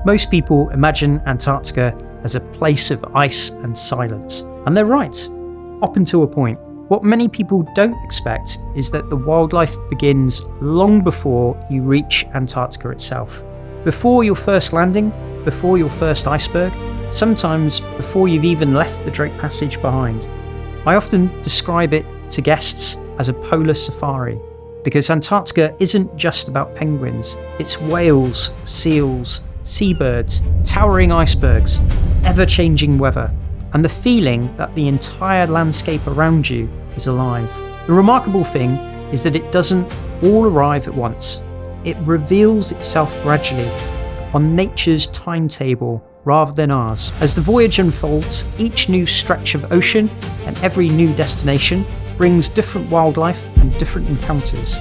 Most people imagine Antarctica as a place of ice and silence, and they're right, up until a point. What many people don't expect is that the wildlife begins long before you reach Antarctica itself. Before your first landing, before your first iceberg, sometimes before you've even left the Drake Passage behind. I often describe it to guests as a polar safari, because Antarctica isn't just about penguins, it's whales, seals, seabirds, towering icebergs, ever-changing weather, and the feeling that the entire landscape around you is alive. The remarkable thing is that it doesn't all arrive at once. It reveals itself gradually, on nature's timetable rather than ours. As the voyage unfolds, each new stretch of ocean and every new destination brings different wildlife and different encounters.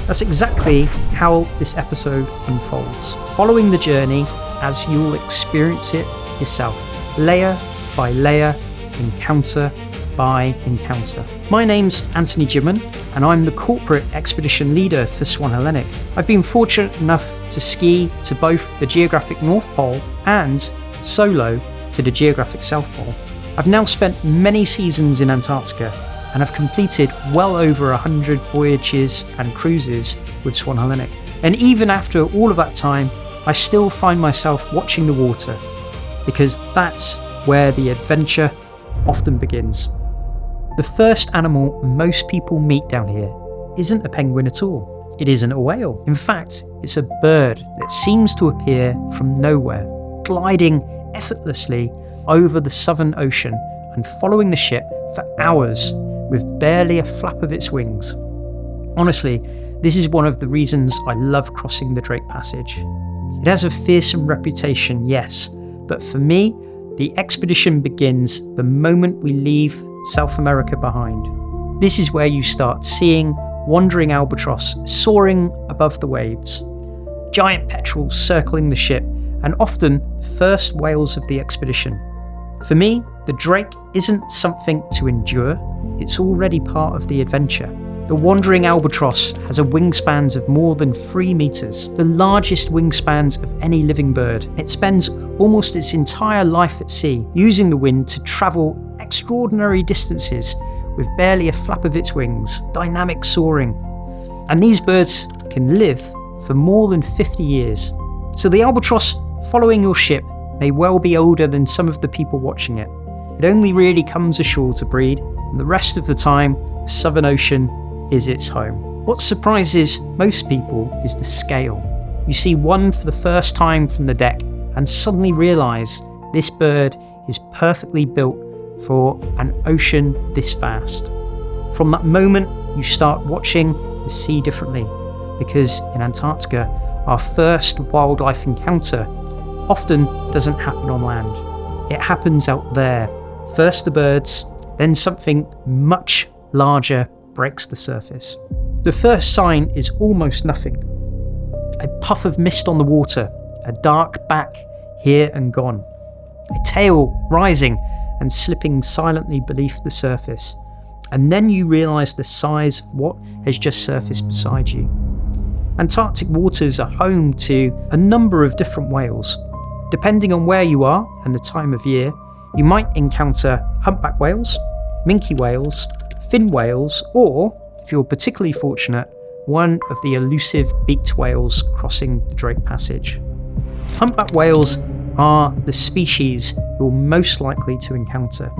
That's exactly how this episode unfolds, following the journey as you'll experience it yourself, layer by layer, encounter by encounter. My name's Anthony Jimman, and I'm the corporate expedition leader for Swan Hellenic. I've been fortunate enough to ski to both the geographic North Pole and solo to the geographic South Pole. I've now spent many seasons in Antarctica, and I've completed well over 100 voyages and cruises with Swan Hellenic. And even after all of that time, I still find myself watching the water, because that's where the adventure often begins. The first animal most people meet down here isn't a penguin at all. It isn't a whale. In fact, it's a bird that seems to appear from nowhere, gliding effortlessly over the Southern Ocean and following the ship for hours with barely a flap of its wings. Honestly, this is one of the reasons I love crossing the Drake Passage. It has a fearsome reputation, yes, but for me, the expedition begins the moment we leave South America behind. This is where you start seeing wandering albatross soaring above the waves, giant petrels circling the ship, and often first whales of the expedition. For me, the Drake isn't something to endure, it's already part of the adventure. The wandering albatross has a wingspan of more than 3 meters, the largest wingspans of any living bird. It spends almost its entire life at sea, using the wind to travel extraordinary distances with barely a flap of its wings, dynamic soaring. And these birds can live for more than 50 years. So the albatross following your ship may well be older than some of the people watching it. It only really comes ashore to breed, and the rest of the time, the Southern Ocean is its home. What surprises most people is the scale. You see one for the first time from the deck and suddenly realise this bird is perfectly built for an ocean this vast. From that moment, you start watching the sea differently, because in Antarctica, our first wildlife encounter often doesn't happen on land. It happens out there. First the birds, then something much larger breaks the surface. The first sign is almost nothing. A puff of mist on the water, a dark back here and gone, a tail rising and slipping silently beneath the surface. And then you realise the size of what has just surfaced beside you. Antarctic waters are home to a number of different whales. Depending on where you are and the time of year, you might encounter humpback whales, minke whales, fin whales, or, if you're particularly fortunate, one of the elusive beaked whales crossing the Drake Passage. Humpback whales are the species you're most likely to encounter,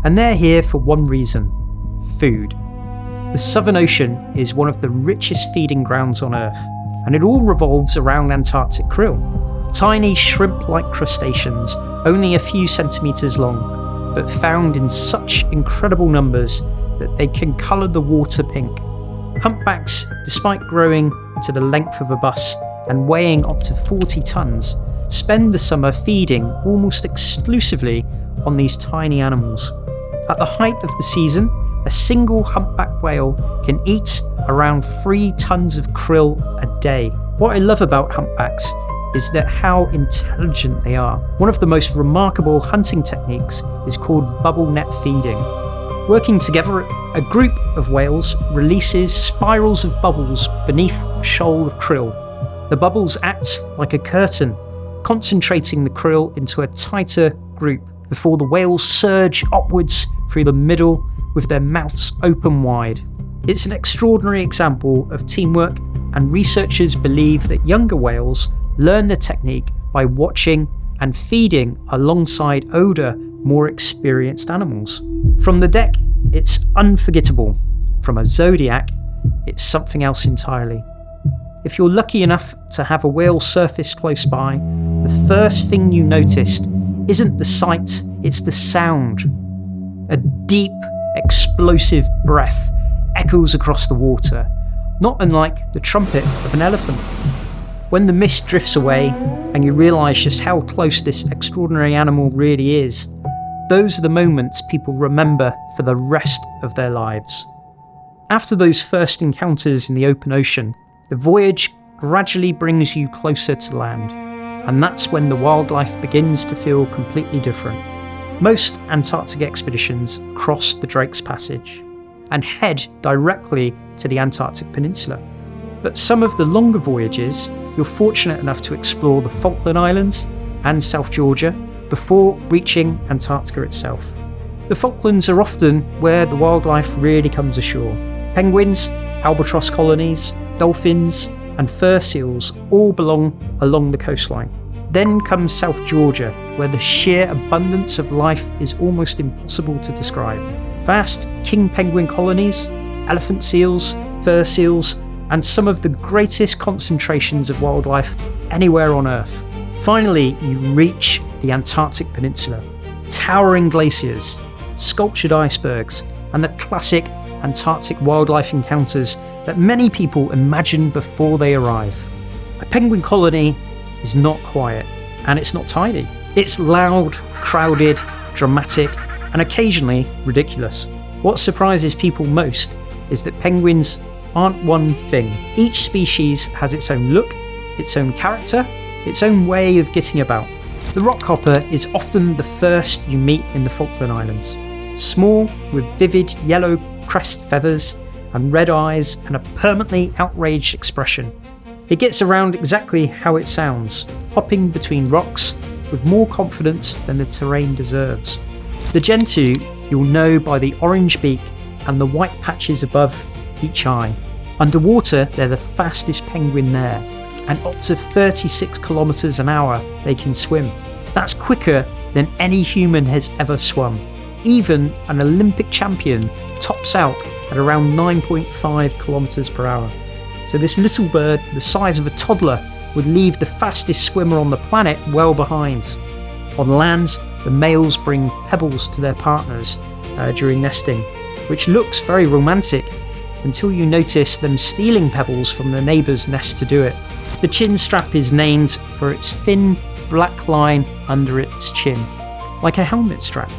and they're here for one reason: food. The Southern Ocean is one of the richest feeding grounds on Earth, and it all revolves around Antarctic krill. Tiny shrimp-like crustaceans, only a few centimetres long, but found in such incredible numbers that they can colour the water pink. Humpbacks, despite growing to the length of a bus and weighing up to 40 tonnes, spend the summer feeding almost exclusively on these tiny animals. At the height of the season, a single humpback whale can eat around 3 tonnes of krill a day. What I love about humpbacks is that how intelligent they are. One of the most remarkable hunting techniques is called bubble net feeding. Working together, a group of whales releases spirals of bubbles beneath a shoal of krill. The bubbles act like a curtain, concentrating the krill into a tighter group before the whales surge upwards through the middle with their mouths open wide. It's an extraordinary example of teamwork, and researchers believe that younger whales learn the technique by watching and feeding alongside older, more experienced animals. From the deck, it's unforgettable. From a zodiac, it's something else entirely. If you're lucky enough to have a whale surface close by, the first thing you noticed isn't the sight, it's the sound. A deep, explosive breath echoes across the water, not unlike the trumpet of an elephant. When the mist drifts away and you realise just how close this extraordinary animal really is, those are the moments people remember for the rest of their lives. After those first encounters in the open ocean, the voyage gradually brings you closer to land, and that's when the wildlife begins to feel completely different. Most Antarctic expeditions cross the Drake's Passage and head directly to the Antarctic Peninsula. But some of the longer voyages, you're fortunate enough to explore the Falkland Islands and South Georgia before reaching Antarctica itself. The Falklands are often where the wildlife really comes ashore. Penguins, albatross colonies, dolphins, and fur seals all belong along the coastline. Then comes South Georgia, where the sheer abundance of life is almost impossible to describe. Vast king penguin colonies, elephant seals, fur seals, and some of the greatest concentrations of wildlife anywhere on Earth. Finally, you reach the Antarctic Peninsula. Towering glaciers, sculptured icebergs, and the classic Antarctic wildlife encounters that many people imagine before they arrive. A penguin colony is not quiet, and it's not tidy. It's loud, crowded, dramatic, and occasionally ridiculous. What surprises people most is that penguins aren't one thing. Each species has its own look, its own character, its own way of getting about. The rockhopper is often the first you meet in the Falkland Islands. Small, with vivid yellow crest feathers and red eyes and a permanently outraged expression. It gets around exactly how it sounds, hopping between rocks with more confidence than the terrain deserves. The gentoo you'll know by the orange beak and the white patches above each eye. Underwater, they're the fastest penguin there, and up to 36 kilometers an hour they can swim. That's quicker than any human has ever swum. Even an Olympic champion tops out at around 9.5 kilometers per hour. So this little bird, the size of a toddler, would leave the fastest swimmer on the planet well behind. On land, the males bring pebbles to their partners during nesting, which looks very romantic until you notice them stealing pebbles from the neighbour's nest to do it. The chin strap is named for its thin black line under its chin, like a helmet strap.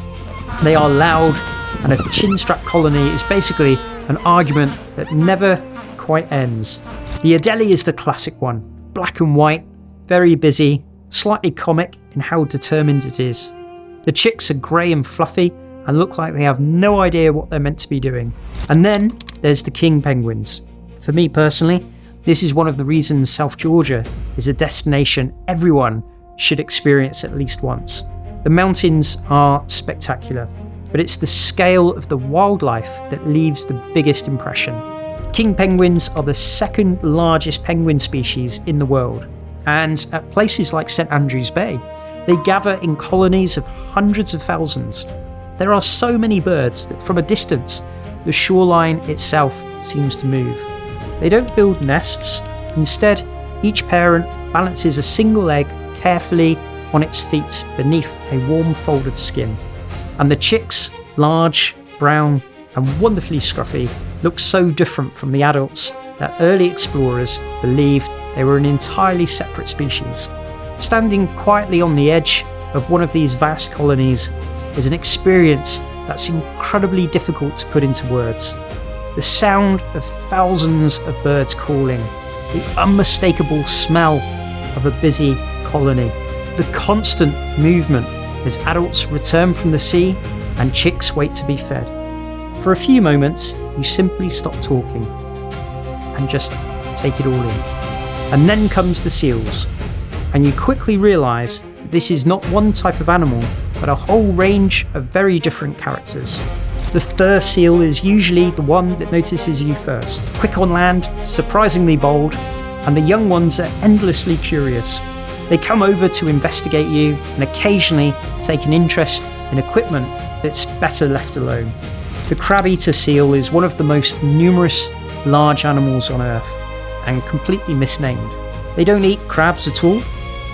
They are loud, and a chin strap colony is basically an argument that never quite ends. The Adelie is the classic one, black and white, very busy, slightly comic in how determined it is. The chicks are grey and fluffy and look like they have no idea what they're meant to be doing. And then there's the king penguins. For me personally, this is one of the reasons South Georgia is a destination everyone should experience at least once. The mountains are spectacular, but it's the scale of the wildlife that leaves the biggest impression. King penguins are the second largest penguin species in the world, and at places like St Andrews Bay, they gather in colonies of hundreds of thousands. There are so many birds that from a distance, the shoreline itself seems to move. They don't build nests. Instead, each parent balances a single egg carefully on its feet beneath a warm fold of skin. And the chicks, large, brown, and wonderfully scruffy, look so different from the adults that early explorers believed they were an entirely separate species. Standing quietly on the edge of one of these vast colonies is an experience that's incredibly difficult to put into words. The sound of thousands of birds calling, the unmistakable smell of a busy colony, the constant movement as adults return from the sea and chicks wait to be fed. For a few moments, you simply stop talking and just take it all in. And then comes the seals. and you quickly realise that this is not one type of animal, but a whole range of very different characters. The fur seal is usually the one that notices you first. Quick on land, surprisingly bold, and the young ones are endlessly curious. They come over to investigate you and occasionally take an interest in equipment that's better left alone. The crab-eater seal is one of the most numerous large animals on Earth, and completely misnamed. They don't eat crabs at all,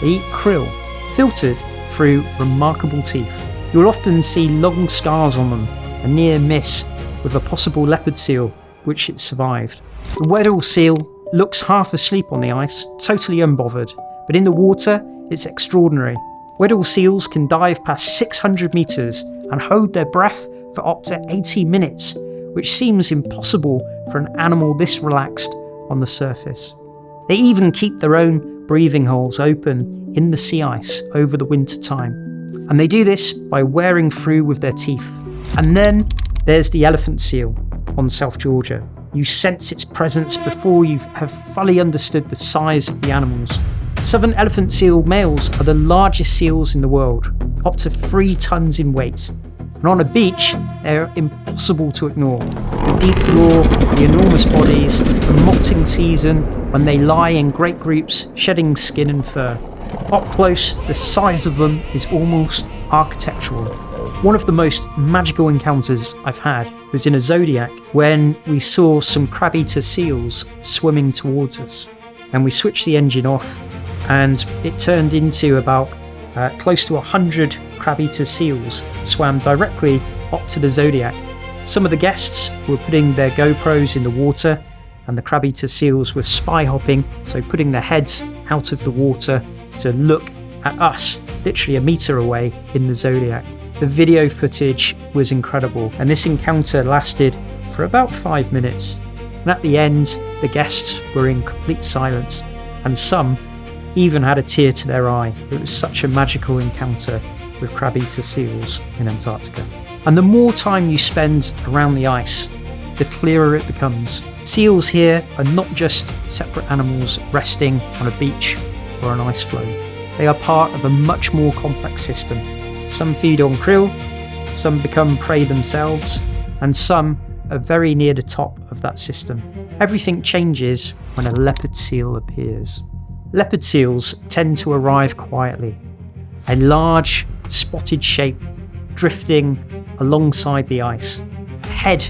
they eat krill, filtered through remarkable teeth. You'll often see long scars on them, a near miss with a possible leopard seal, which it survived. The Weddell seal looks half asleep on the ice, totally unbothered, but in the water, it's extraordinary. Weddell seals can dive past 600 metres and hold their breath for up to 80 minutes, which seems impossible for an animal this relaxed on the surface. They even keep their own breathing holes open in the sea ice over the winter time, and they do this by wearing through with their teeth. And then there's the elephant seal on South Georgia. You sense its presence before you have fully understood the size of the animals. Southern elephant seal males are the largest seals in the world, up to 3 tons in weight. And on a beach, they're impossible to ignore. The deep roar, the enormous bodies, the molting season when they lie in great groups, shedding skin and fur. Up close, the size of them is almost architectural. One of the most magical encounters I've had was in a zodiac when we saw some crab-eater seals swimming towards us. And we switched the engine off, and it turned into about close to 100 crab-eater seals swam directly up to the zodiac. Some of the guests were putting their GoPros in the water, and the crab-eater seals were spy hopping, so putting their heads out of the water to look at us, literally a metre away in the zodiac. The video footage was incredible, and this encounter lasted for about 5 minutes. And at the end, the guests were in complete silence, and some even had a tear to their eye. It was such a magical encounter with crab-eater seals in Antarctica. And the more time you spend around the ice, the clearer it becomes. Seals here are not just separate animals resting on a beach or an ice floe. They are part of a much more complex system. Some feed on krill, some become prey themselves, and some are very near the top of that system. Everything changes when a leopard seal appears. Leopard seals tend to arrive quietly, a large, spotted shape drifting alongside the ice, a head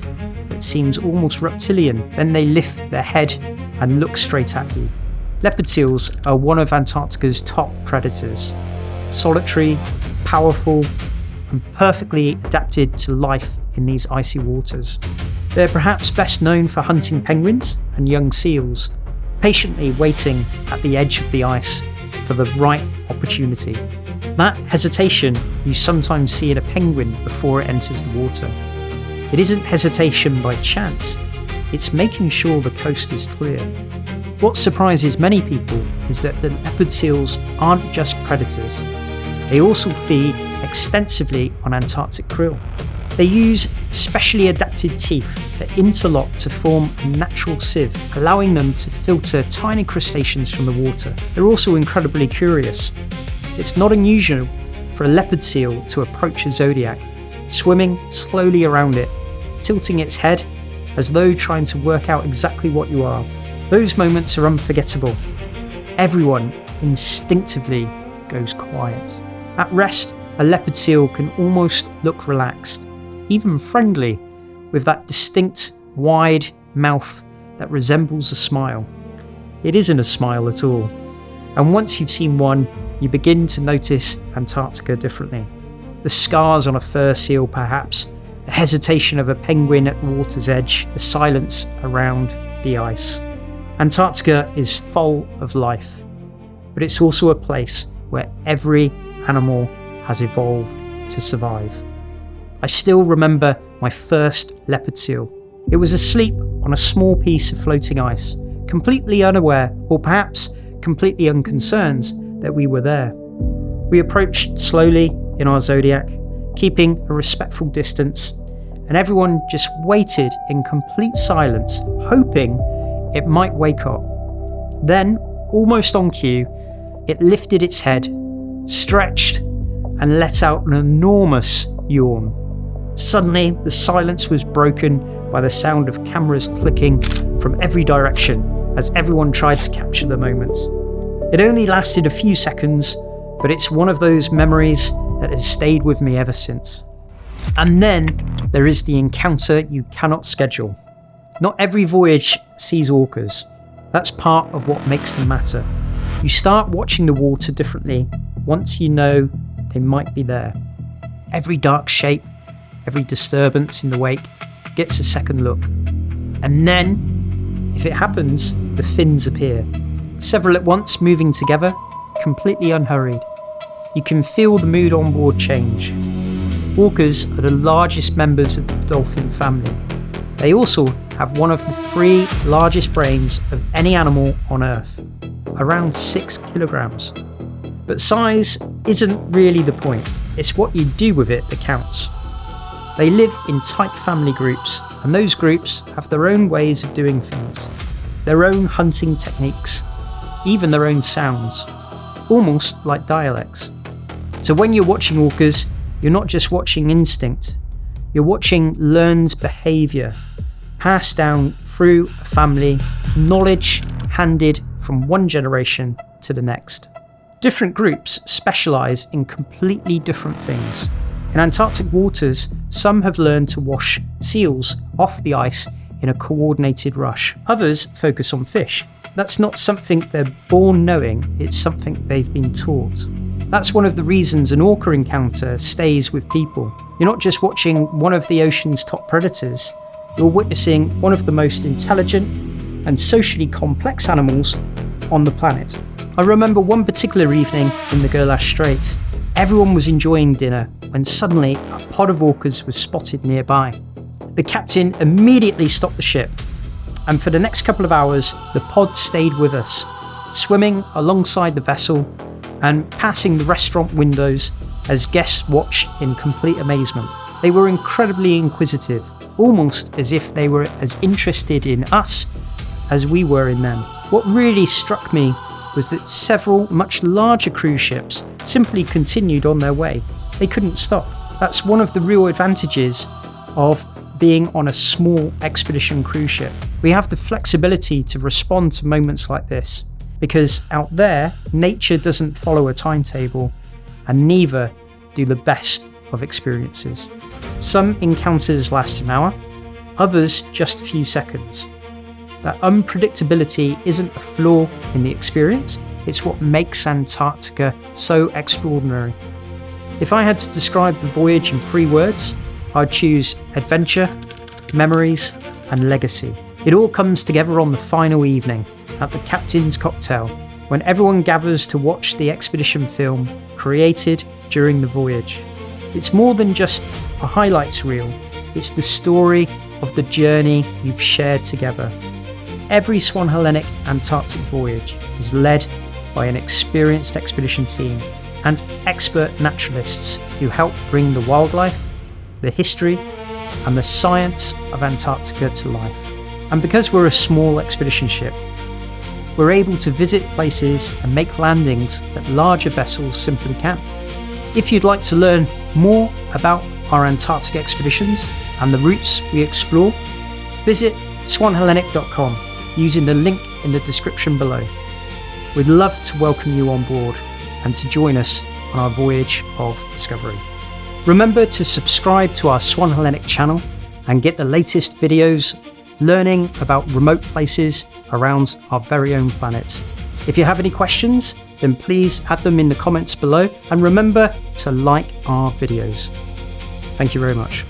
that seems almost reptilian. Then they lift their head and look straight at you. Leopard seals are one of Antarctica's top predators, solitary, powerful, and perfectly adapted to life in these icy waters. They're perhaps best known for hunting penguins and young seals, patiently waiting at the edge of the ice for the right opportunity. That hesitation you sometimes see in a penguin before it enters the water. It isn't hesitation by chance, it's making sure the coast is clear. What surprises many people is that the leopard seals aren't just predators. They also feed extensively on Antarctic krill. They use specially adapted teeth that interlock to form a natural sieve, allowing them to filter tiny crustaceans from the water. They're also incredibly curious. It's not unusual for a leopard seal to approach a zodiac, swimming slowly around it, tilting its head as though trying to work out exactly what you are. Those moments are unforgettable. Everyone instinctively goes quiet. At rest, a leopard seal can almost look relaxed, even friendly, with that distinct, wide mouth that resembles a smile. It isn't a smile at all, and once you've seen one, you begin to notice Antarctica differently. The scars on a fur seal perhaps, the hesitation of a penguin at the water's edge, the silence around the ice. Antarctica is full of life, but it's also a place where every animal has evolved to survive. I still remember my first leopard seal. It was asleep on a small piece of floating ice, completely unaware, or perhaps completely unconcerned that we were there. We approached slowly in our zodiac, keeping a respectful distance, and everyone just waited in complete silence, hoping it might wake up. Then, almost on cue, it lifted its head, stretched, and let out an enormous yawn. Suddenly, the silence was broken by the sound of cameras clicking from every direction as everyone tried to capture the moment. It only lasted a few seconds, but it's one of those memories that has stayed with me ever since. And then there is the encounter you cannot schedule. Not every voyage sees orcas. That's part of what makes them matter. You start watching the water differently once you know they might be there. Every dark shape, every disturbance in the wake gets a second look. And then, if it happens, the fins appear. Several at once moving together, completely unhurried. You can feel the mood on board change. Orcas are the largest members of the dolphin family. They also have one of the 3 largest brains of any animal on Earth, around 6 kilograms. But size isn't really the point, it's what you do with it that counts. They live in tight family groups, and those groups have their own ways of doing things, their own hunting techniques, even their own sounds, almost like dialects. So when you're watching orcas, you're not just watching instinct, you're watching learned behaviour, passed down through a family, knowledge handed from one generation to the next. Different groups specialise in completely different things. In Antarctic waters, some have learned to wash seals off the ice in a coordinated rush. Others focus on fish. That's not something they're born knowing, it's something they've been taught. That's one of the reasons an orca encounter stays with people. You're not just watching one of the ocean's top predators, you're witnessing one of the most intelligent and socially complex animals on the planet. I remember one particular evening in the Gerlache Strait. Everyone was enjoying dinner when suddenly a pod of orcas was spotted nearby. The captain immediately stopped the ship, and for the next couple of hours the pod stayed with us, swimming alongside the vessel and passing the restaurant windows as guests watched in complete amazement. They were incredibly inquisitive, almost as if they were as interested in us as we were in them. What really struck me was that several much larger cruise ships simply continued on their way. They couldn't stop. That's one of the real advantages of being on a small expedition cruise ship. We have the flexibility to respond to moments like this, because out there, nature doesn't follow a timetable, and neither do the best of experiences. Some encounters last an hour, others just a few seconds. That unpredictability isn't a flaw in the experience, it's what makes Antarctica so extraordinary. If I had to describe the voyage in 3 words, I'd choose adventure, memories, and legacy. It all comes together on the final evening, at the captain's cocktail, when everyone gathers to watch the expedition film created during the voyage. It's more than just a highlights reel, it's the story of the journey you've shared together. Every Swan Hellenic Antarctic voyage is led by an experienced expedition team and expert naturalists who help bring the wildlife, the history, and the science of Antarctica to life. And because we're a small expedition ship, we're able to visit places and make landings that larger vessels simply can't. If you'd like to learn more about our Antarctic expeditions and the routes we explore, visit swanhellenic.com using the link in the description below. We'd love to welcome you on board and to join us on our voyage of discovery. Remember to subscribe to our Swan Hellenic channel and get the latest videos learning about remote places around our very own planet. If you have any questions, then please add them in the comments below, and remember to like our videos. Thank you very much.